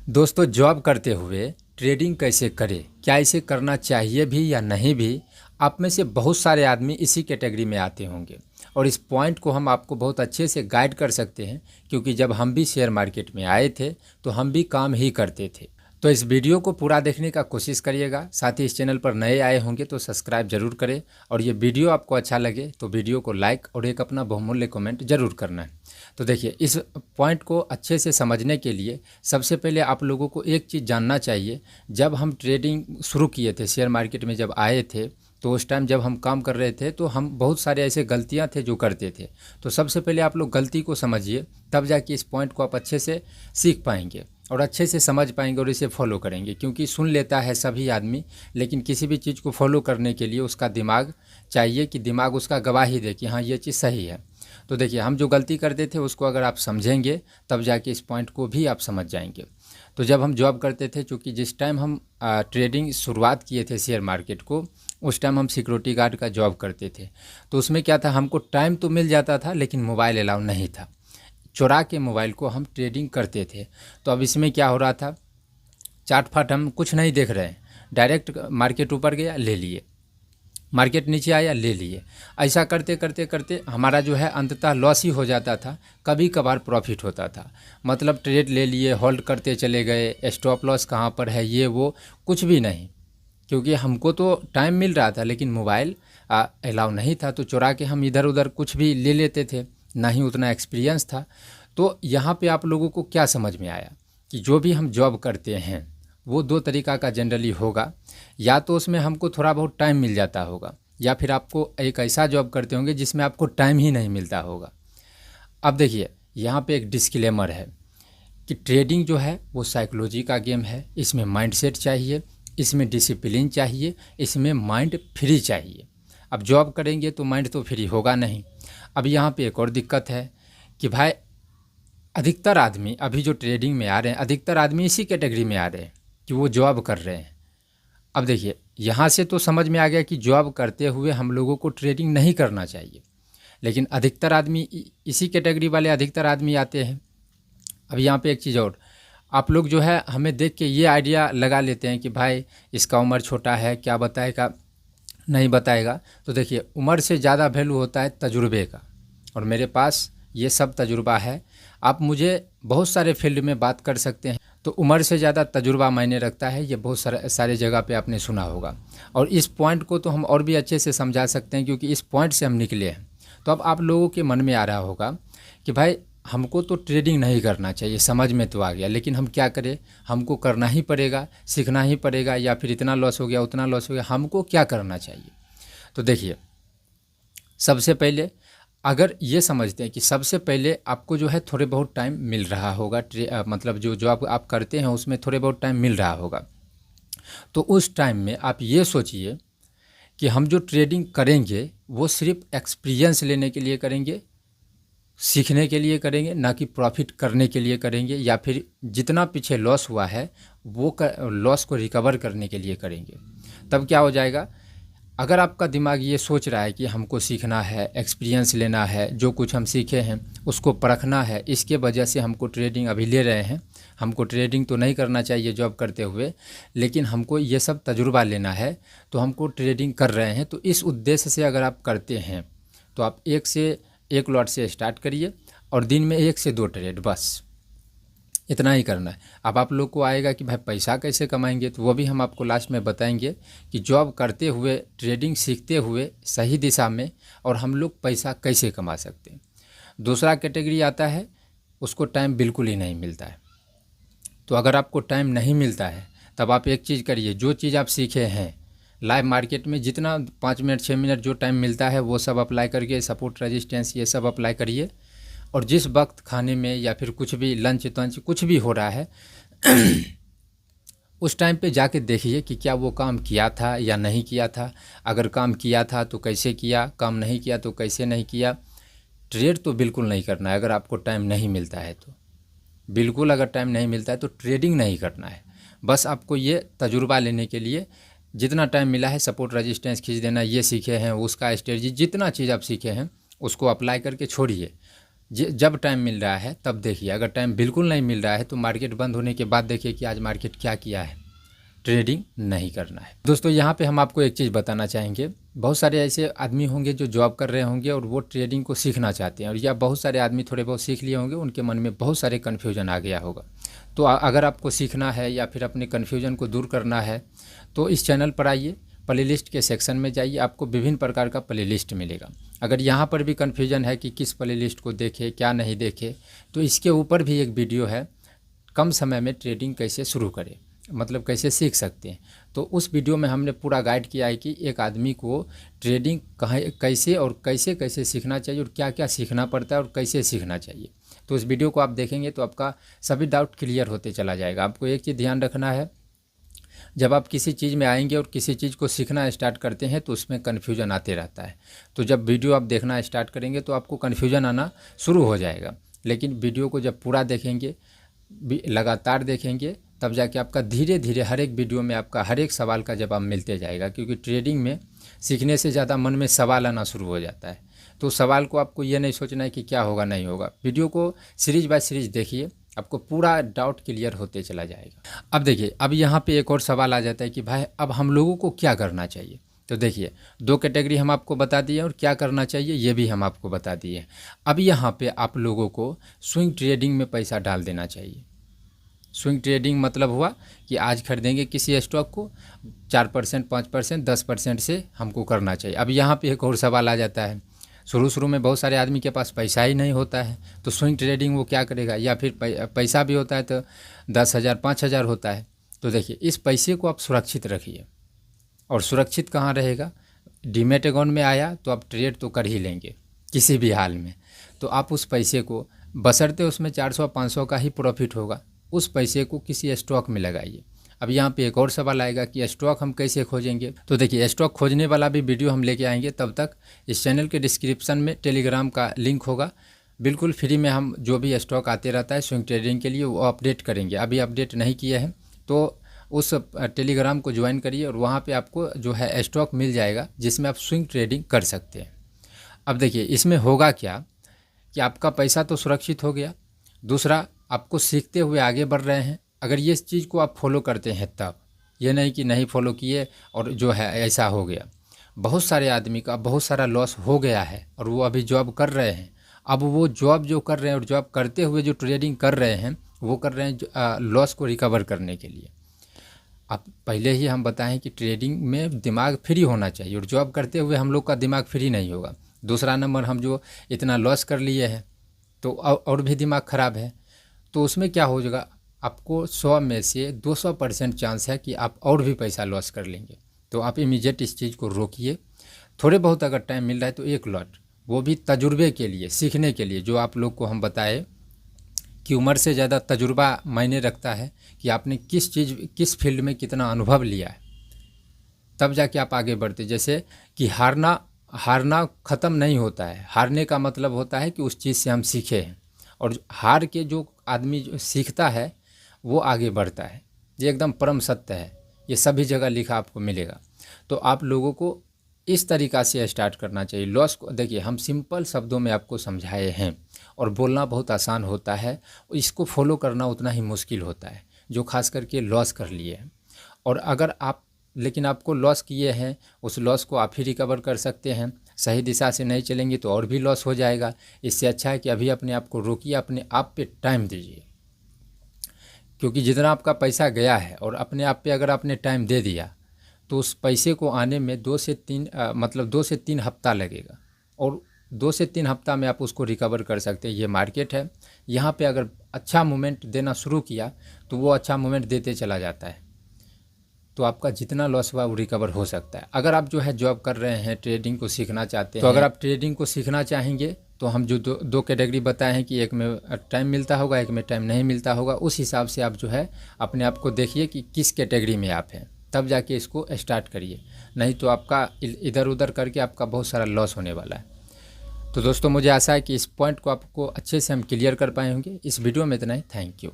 दोस्तों, जॉब करते हुए ट्रेडिंग कैसे करें, क्या इसे करना चाहिए भी या नहीं भी। आप में से बहुत सारे आदमी इसी कैटेगरी में आते होंगे और इस पॉइंट को हम आपको बहुत अच्छे से गाइड कर सकते हैं, क्योंकि जब हम भी शेयर मार्केट में आए थे तो हम भी काम ही करते थे। तो इस वीडियो को पूरा देखने का कोशिश करिएगा। साथ ही इस चैनल पर नए आए होंगे तो सब्सक्राइब जरूर करें, और ये वीडियो आपको अच्छा लगे तो वीडियो को लाइक और एक अपना बहुमूल्य कमेंट जरूर करना है। तो देखिए, इस पॉइंट को अच्छे से समझने के लिए सबसे पहले आप लोगों को एक चीज़ जानना चाहिए। जब हम ट्रेडिंग शुरू किए थे, शेयर मार्केट में जब आए थे, तो उस टाइम जब हम काम कर रहे थे तो हम बहुत सारे ऐसे गलतियां थे जो करते थे। तो सबसे पहले आप लोग गलती को समझिए, तब जाके इस पॉइंट को आप अच्छे से सीख पाएंगे और अच्छे से समझ पाएंगे और इसे फॉलो करेंगे। क्योंकि सुन लेता है सभी आदमी, लेकिन किसी भी चीज़ को फॉलो करने के लिए उसका दिमाग चाहिए कि दिमाग उसका गवाही दे कि हाँ, ये चीज़ सही है। तो देखिए, हम जो गलती करते थे उसको अगर आप समझेंगे तब जाके इस पॉइंट को भी आप समझ जाएंगे। तो जब हम जॉब करते थे, चूँकि जिस टाइम हम ट्रेडिंग शुरुआत किए थे शेयर मार्केट को, उस टाइम हम सिक्योरिटी गार्ड का जॉब करते थे। तो उसमें क्या था, हमको टाइम तो मिल जाता था लेकिन मोबाइल अलाउ नहीं था। चुरा के मोबाइल को हम ट्रेडिंग करते थे। तो अब इसमें क्या हो रहा था, चार्ट फाट हम कुछ नहीं देख रहे हैं, डायरेक्ट मार्केट ऊपर गया ले लिए, मार्केट नीचे आया ले लिए। ऐसा करते करते करते हमारा जो है अंततः लॉस ही हो जाता था। कभी कभार प्रॉफिट होता था, मतलब ट्रेड ले लिए, होल्ड करते चले गए, स्टॉप लॉस कहाँ पर है ये वो कुछ भी नहीं, क्योंकि हमको तो टाइम मिल रहा था लेकिन मोबाइल अलाउ नहीं था। तो चुरा के हम इधर उधर कुछ भी ले लेते थे, ना ही उतना एक्सपीरियंस था। तो यहाँ पे आप लोगों को क्या समझ में आया कि जो भी हम जॉब करते हैं वो दो तरीक़ा का जनरली होगा। या तो उसमें हमको थोड़ा बहुत टाइम मिल जाता होगा, या फिर आपको एक ऐसा जॉब करते होंगे जिसमें आपको टाइम ही नहीं मिलता होगा। अब देखिए, यहाँ पे एक डिस्क्लेमर है कि ट्रेडिंग जो है वो साइकोलॉजी का गेम है। इसमें माइंडसेट चाहिए, इसमें डिसिप्लिन चाहिए, इसमें माइंड फ्री चाहिए। अब जॉब करेंगे तो माइंड तो फ्री होगा नहीं। अब यहाँ पे एक और दिक्कत है कि भाई, अधिकतर आदमी अभी जो ट्रेडिंग में आ रहे हैं, अधिकतर आदमी इसी कैटेगरी में आ रहे हैं कि वो जॉब कर रहे हैं। अब देखिए, यहाँ से तो समझ में आ गया कि जॉब करते हुए हम लोगों को ट्रेडिंग नहीं करना चाहिए, लेकिन अधिकतर आदमी इसी कैटेगरी वाले अधिकतर आदमी आते हैं। अब यहाँ पे एक चीज़ और, आप लोग जो है हमें देख के ये आइडिया लगा लेते हैं कि भाई इसका उम्र छोटा है, क्या बताएगा नहीं बताएगा। तो देखिए, उम्र से ज़्यादा वैल्यू होता है तजुर्बे का, और मेरे पास ये सब तजुर्बा है। आप मुझे बहुत सारे फील्ड में बात कर सकते हैं, तो उम्र से ज़्यादा तजुर्बा मायने रखता है, ये बहुत सारे जगह पे आपने सुना होगा। और इस पॉइंट को तो हम और भी अच्छे से समझा सकते हैं, क्योंकि इस पॉइंट से हम निकले हैं। तो अब आप लोगों के मन में आ रहा होगा कि भाई हमको तो ट्रेडिंग नहीं करना चाहिए, समझ में तो आ गया, लेकिन हम क्या करें, हमको करना ही पड़ेगा, सीखना ही पड़ेगा, या फिर इतना लॉस हो गया उतना लॉस हो गया, हमको क्या करना चाहिए। तो देखिए, सबसे पहले अगर ये समझते हैं कि सबसे पहले आपको जो है थोड़े बहुत टाइम मिल रहा होगा, मतलब जो आप करते हैं उसमें थोड़े बहुत टाइम मिल रहा होगा, तो उस टाइम में आप ये सोचिए कि हम जो ट्रेडिंग करेंगे वो सिर्फ एक्सपीरियंस लेने के लिए करेंगे, सीखने के लिए करेंगे, ना कि प्रॉफिट करने के लिए करेंगे, या फिर जितना पीछे लॉस हुआ है वो लॉस को रिकवर करने के लिए करेंगे। तब क्या हो जाएगा, अगर आपका दिमाग ये सोच रहा है कि हमको सीखना है, एक्सपीरियंस लेना है, जो कुछ हम सीखे हैं उसको परखना है, इसके वजह से हमको ट्रेडिंग अभी ले रहे हैं, हमको ट्रेडिंग तो नहीं करना चाहिए जॉब करते हुए, लेकिन हमको ये सब तजुर्बा लेना है, तो हमको ट्रेडिंग कर रहे हैं। तो इस उद्देश्य से अगर आप करते हैं तो आप एक लॉट से स्टार्ट करिए और दिन में 1 से 2 ट्रेड, बस इतना ही करना है। अब आप लोग को आएगा कि भाई पैसा कैसे कमाएंगे, तो वो भी हम आपको लास्ट में बताएंगे कि जॉब करते हुए, ट्रेडिंग सीखते हुए सही दिशा में, और हम लोग पैसा कैसे कमा सकते हैं। दूसरा कैटेगरी आता है, उसको टाइम बिल्कुल ही नहीं मिलता है। तो अगर आपको टाइम नहीं मिलता है तब आप एक चीज़ करिए, जो चीज़ आप सीखे हैं लाइव मार्केट में, जितना 5 मिनट 6 मिनट जो टाइम मिलता है वो सब अप्लाई करके, सपोर्ट रेजिस्टेंस ये सब अप्लाई करिए। और जिस वक्त खाने में या फिर कुछ भी लंच तंच कुछ भी हो रहा है उस टाइम पे जाके देखिए कि क्या वो काम किया था या नहीं किया था। अगर काम किया था तो कैसे किया, काम नहीं किया तो कैसे नहीं किया। ट्रेड तो बिल्कुल नहीं करना है अगर आपको टाइम नहीं मिलता है तो, बिल्कुल अगर टाइम नहीं मिलता है तो ट्रेडिंग नहीं करना है। बस आपको ये तजुर्बा लेने के लिए जितना टाइम मिला है, सपोर्ट रेजिस्टेंस खींच देना ये सीखे हैं, उसका स्ट्रेटजी जितना चीज़ आप सीखे हैं उसको अप्लाई करके छोड़िए। जब टाइम मिल रहा है तब देखिए। अगर टाइम बिल्कुल नहीं मिल रहा है तो मार्केट बंद होने के बाद देखिए कि आज मार्केट क्या किया है। ट्रेडिंग नहीं करना है। दोस्तों यहाँ पे हम आपको एक चीज़ बताना चाहेंगे, बहुत सारे ऐसे आदमी होंगे जो जॉब कर रहे होंगे और वो ट्रेडिंग को सीखना चाहते हैं, और या बहुत सारे आदमी थोड़े बहुत सीख लिए होंगे, उनके मन में बहुत सारे कन्फ्यूजन आ गया होगा। तो अगर आपको सीखना है या फिर अपने कन्फ्यूजन को दूर करना है तो इस चैनल पर आइए, प्लेलिस्ट के सेक्शन में जाइए, आपको विभिन्न प्रकार का प्लेलिस्ट मिलेगा। अगर यहाँ पर भी कन्फ्यूजन है कि किस प्लेलिस्ट को देखें क्या नहीं देखें, तो इसके ऊपर भी एक वीडियो है, कम समय में ट्रेडिंग कैसे शुरू करें, मतलब कैसे सीख सकते हैं। तो उस वीडियो में हमने पूरा गाइड किया है कि एक आदमी को ट्रेडिंग कैसे और कैसे कैसे सीखना चाहिए और क्या क्या सीखना पड़ता है और कैसे सीखना चाहिए। तो इस वीडियो को आप देखेंगे तो आपका सभी डाउट क्लियर होते चला जाएगा। आपको एक चीज़ ध्यान रखना है, जब आप किसी चीज़ में आएंगे और किसी चीज़ को सीखना स्टार्ट करते हैं तो उसमें कन्फ्यूजन आते रहता है। तो जब वीडियो आप देखना स्टार्ट करेंगे तो आपको कन्फ्यूजन आना शुरू हो जाएगा, लेकिन वीडियो को जब पूरा देखेंगे, लगातार देखेंगे, तब जाके आपका धीरे धीरे हर एक वीडियो में आपका हर एक सवाल का जवाब मिलते जाएगा। क्योंकि ट्रेडिंग में सीखने से ज़्यादा मन में सवाल आना शुरू हो जाता है। तो सवाल को आपको ये नहीं सोचना है कि क्या होगा नहीं होगा, वीडियो को सीरीज बाय सीरीज देखिए, आपको पूरा डाउट क्लियर होते चला जाएगा। अब देखिए, अब यहाँ पे एक और सवाल आ जाता है कि भाई अब हम लोगों को क्या करना चाहिए। तो देखिए, दो कैटेगरी हम आपको बता दिए और क्या करना चाहिए ये भी हम आपको बता दिए। अब यहाँ पे आप लोगों को स्विंग ट्रेडिंग में पैसा डाल देना चाहिए। स्विंग ट्रेडिंग मतलब हुआ कि आज खरीदेंगे किसी स्टॉक को 4%, 5%, 10% से हमको करना चाहिए। अब यहाँ पे एक और सवाल आ जाता है, शुरू में बहुत सारे आदमी के पास पैसा ही नहीं होता है, तो स्विंग ट्रेडिंग वो क्या करेगा, या फिर पैसा भी होता है तो 10,000, 5,000 होता है। तो देखिए, इस पैसे को आप सुरक्षित रखिए। और सुरक्षित कहाँ रहेगा, डीमेट अकाउंट में आया तो आप ट्रेड तो कर ही लेंगे किसी भी हाल में। तो आप उस पैसे को, बशर्ते उसमें 400, 500 का ही प्रॉफिट होगा, उस पैसे को किसी स्टॉक में लगाइए। अब यहाँ पे एक और सवाल आएगा कि स्टॉक हम कैसे खोजेंगे। तो देखिए, स्टॉक खोजने वाला भी वीडियो हम लेके आएंगे। तब तक इस चैनल के डिस्क्रिप्शन में टेलीग्राम का लिंक होगा, बिल्कुल फ्री में हम जो भी स्टॉक आते रहता है स्विंग ट्रेडिंग के लिए वो अपडेट करेंगे। अभी अपडेट नहीं किए हैं तो उस टेलीग्राम को ज्वाइन करिए और वहाँ पर आपको जो है स्टॉक मिल जाएगा जिसमें आप स्विंग ट्रेडिंग कर सकते हैं। अब देखिए, इसमें होगा क्या कि आपका पैसा तो सुरक्षित हो गया, दूसरा आपको सीखते हुए आगे बढ़ रहे हैं। अगर ये चीज़ को आप फॉलो करते हैं तब, ये नहीं कि नहीं फॉलो किए और जो है ऐसा हो गया। बहुत सारे आदमी का बहुत सारा लॉस हो गया है और वो अभी जॉब कर रहे हैं। अब वो जॉब जो कर रहे हैं और जॉब करते हुए जो ट्रेडिंग कर रहे हैं वो कर रहे हैं लॉस को रिकवर करने के लिए। अब पहले ही हम बताएं कि ट्रेडिंग में दिमाग फ्री होना चाहिए और जॉब करते हुए हम लोग का दिमाग फ्री नहीं होगा। दूसरा नंबर, हम जो इतना लॉस कर लिए हैं तो और भी दिमाग ख़राब है। तो उसमें क्या हो जाएगा, आपको 100 में से 200% चांस है कि आप और भी पैसा लॉस कर लेंगे। तो आप इमीडिएट इस चीज़ को रोकिए। थोड़े बहुत अगर टाइम मिल रहा है तो एक लॉट, वो भी तजुर्बे के लिए, सीखने के लिए। जो आप लोग को हम बताए कि उम्र से ज़्यादा तजुर्बा मायने रखता है कि आपने किस फील्ड में कितना अनुभव लिया है, तब जाके आप आगे बढ़ते। जैसे कि हारना ख़त्म नहीं होता है, हारने का मतलब होता है कि उस चीज़ से हम सीखे हैं। और हार के जो आदमी जो सीखता है वो आगे बढ़ता है। ये एकदम परम सत्य है, ये सभी जगह लिखा आपको मिलेगा। तो आप लोगों को इस तरीक़ा से स्टार्ट करना चाहिए। लॉस को देखिए, हम सिंपल शब्दों में आपको समझाए हैं और बोलना बहुत आसान होता है, इसको फॉलो करना उतना ही मुश्किल होता है जो खास करके लॉस कर लिए हैं। और अगर आप, लेकिन आपको लॉस किए हैं, उस लॉस को आप ही रिकवर कर सकते हैं। सही दिशा से नहीं चलेंगे तो और भी लॉस हो जाएगा। इससे अच्छा है कि अभी अपने आप को रोकिए, अपने आप पे टाइम दीजिए। क्योंकि जितना आपका पैसा गया है और अपने आप पे अगर आपने टाइम दे दिया तो उस पैसे को आने में 2 से 3 हफ्ता लगेगा, और 2 से 3 हफ्ता में आप उसको रिकवर कर सकते हैं। ये मार्केट है, यहाँ पे अगर अच्छा मूवमेंट देना शुरू किया तो वो अच्छा मूवमेंट देते चला जाता है, तो आपका जितना लॉस हुआ वो रिकवर हो सकता है। अगर आप जो है जॉब कर रहे हैं, ट्रेडिंग को सीखना चाहते हैं, तो अगर आप ट्रेडिंग को सीखना चाहेंगे तो हम जो दो कैटेगरी बताए हैं कि एक में टाइम मिलता होगा, एक में टाइम नहीं मिलता होगा, उस हिसाब से आप जो है अपने आप को देखिए कि किस कैटेगरी में आप हैं, तब जाके इसको स्टार्ट करिए। नहीं तो आपका इधर उधर करके आपका बहुत सारा लॉस होने वाला है। तो दोस्तों, मुझे आशा है कि इस पॉइंट को आपको अच्छे से हम क्लियर कर पाए होंगे। इस वीडियो में इतना ही। Thank you.